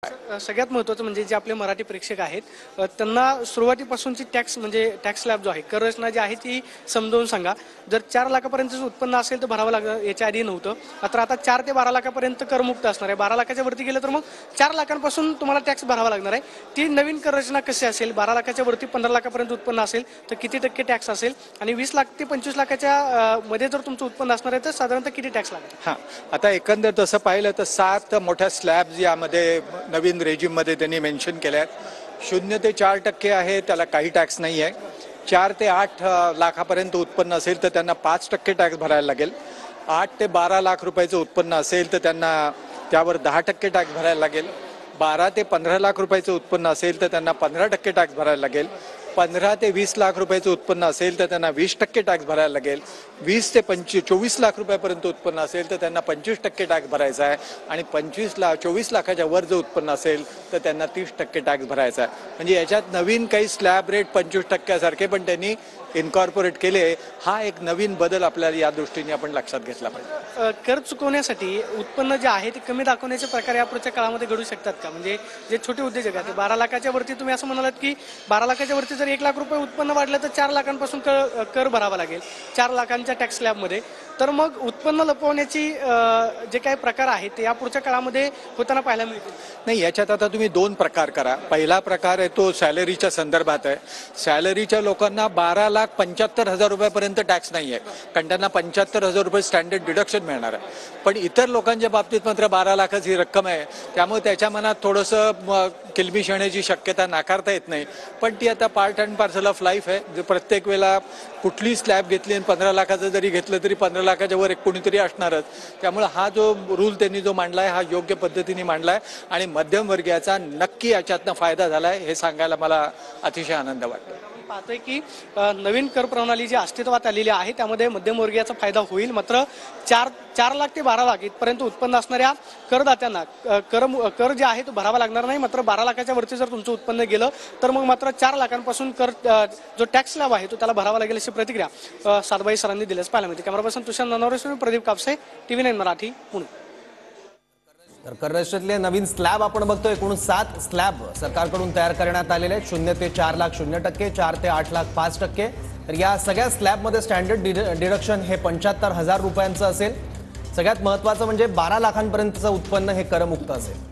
सगळ्यात महत्त्वाचं म्हणजे जे आपले मराठी प्रेक्षक आहेत त्यांना सुरुवातीपासूनची टॅक्स म्हणजे टॅक्स स्लॅब जो आहे कर रचना जी आहे ती समजावून सांगा. जर 4 लाखापर्यंतचं उत्पन्न असेल तर भरावं लागेल, याच्या आधी नव्हतं. मात्र आता 4 ते 12 लाखापर्यंत करमुक्त असणार आहे. 12 लाखाच्या वरती गेलं तर मग 4 लाखांपासून तुम्हाला टॅक्स भरावा लागणार आहे. ती नवीन कर रचना कशी असेल, 12 लाखाच्या वरती 15 लाखापर्यंत उत्पन्न असेल तर किती टक्के टॅक्स असेल आणि 20 लाख ते 25 लाखाच्या मध्ये जर तुमचं उत्पन्न असणार आहे तर साधारणतः किती टॅक्स लागेल. हां, आता एकंदर तसं पाहिलं तर 7 मोठ्या स्लॅब्स यामध्ये नवीन रेजिममध्ये त्यांनी मेन्शन केल्या आहेत. 0 ते 4% आहे, त्याला काही टॅक्स नाही आहे. 4 ते 8 लाखापर्यंत उत्पन्न असेल तर त्यांना 5% टॅक्स भरायला लागेल. 8 ते 12 लाख रुपयाचं उत्पन्न असेल तर त्यांना त्यावर 10% टॅक्स भरायला लागेल. 12 ते 15 लाख रुपयाचं उत्पन्न असेल तर त्यांना 15% टॅक्स भरायला लागेल. 15 ते 20 लाख रुपयाचं उत्पन्न असेल तर त्यांना 20% टॅक्स भरायला लागेल. 20 ते 24 लाख रुपयापर्यंत उत्पन्न असेल तर त्यांना 25% टॅक्स भरायचा आहे आणि 24 लाखाच्या वर जर उत्पन्न असेल तर त्यांना 30% टॅक्स भरायचा आहे. म्हणजे याच्यात नवीन काही स्लॅब रेट 25% सारखे पण त्यांनी इन्कॉर्पोरेट केले. हा एक नवीन बदल आपल्याला या दृष्टीने आपण लक्षात घेतला पाहिजे. कर चुकवण्यासाठी उत्पन्न जे आहे ते कमी दाखवण्याचे प्रकार यापुढच्या काळामध्ये घडू शकतात का? म्हणजे जे छोटे उद्योजक आहेत 12 लाखाच्या वरती तुम्ही असं म्हणालात की 12 लाखाच्या वरती जर 1 लाख रुपये उत्पन्न वाढलं तर 4 लाखांपासून कर भरावा लागेल 4 लाखांच्या टॅक्स स्लॅबमध्ये. तर मग उत्पन्न लपवण्याची जे काही प्रकार आहेत ते यापुढच्या काळामध्ये होताना पाहायला मिळतील. नाही, याच्यात आता तुम्ही 2 प्रकार करा. पहिला प्रकार आहे तो सॅलरीच्या संदर्भात आहे. सॅलरीच्या लोकांना 12,75,000 रुपयापर्यंत टॅक्स नाही आहे, कारण त्यांना 75,000 रुपये स्टँडर्ड डिडक्शन मिळणार आहे. पण इतर लोकांच्या बाबतीत मात्र 12 लाखाची रक्कम आहे, त्यामुळे त्याच्या मनात थोडंसं किलबिश येण्याची शक्यता नाकारता येत नाही. पण ती आता part and parcel of life आहे. जे प्रत्येक वेळेला कुठली स्लॅब घेतली आणि 15 लाखाचं जरी घेतलं तरी 15 लाखाच्या वर एक कोणीतरी असणारच. त्यामुळे हा जो रूल त्यांनी जो मांडला आहे हा योग्य पद्धतीने मांडला आहे आणि मध्यमवर्गीयाचा नक्की याच्यातनं फायदा झाला आहे हे सांगायला मला अतिशय आनंद वाटतो. पाहतोय की नवीन कर प्रणाली जी अस्तित्वात आलेली आहे त्यामध्ये मध्यमवर्गीयाचा फायदा होईल. मात्र 4 लाख ते 12 लाख इथपर्यंत उत्पन्न असणाऱ्या करदात्यांना कर जे आहे तो भरावा लागणार नाही. मात्र 12 लाखाच्या वरती जर तुमचं उत्पन्न गेलं तर मग मात्र 4 लाखांपासून जो टॅक्स स्लॅब आहे तो त्याला भरावा लागेल अशी प्रतिक्रिया सातबाई सरांनी दिल्यास पाहायला मिळते. कॅमेरा पर्सन तुषार ननवरे, प्रदीप कापसे, TV9 मराठी, पुणे. तर कर रचनेतले नवीन स्लॅब आपण बघतोय. एकूण 7 स्लॅब सरकारकडून तयार करण्यात आलेले आहेत. 0 ते 4 लाख 0%, 4 ते 8 लाख 5%. तर या सगळ्या स्लॅबमध्ये स्टँडर्ड डिडक्शन हे 75,000 रुपयांचं असेल. सगळ्यात महत्त्वाचं म्हणजे 12 लाखांपर्यंतचं उत्पन्न हे करमुक्त असेल.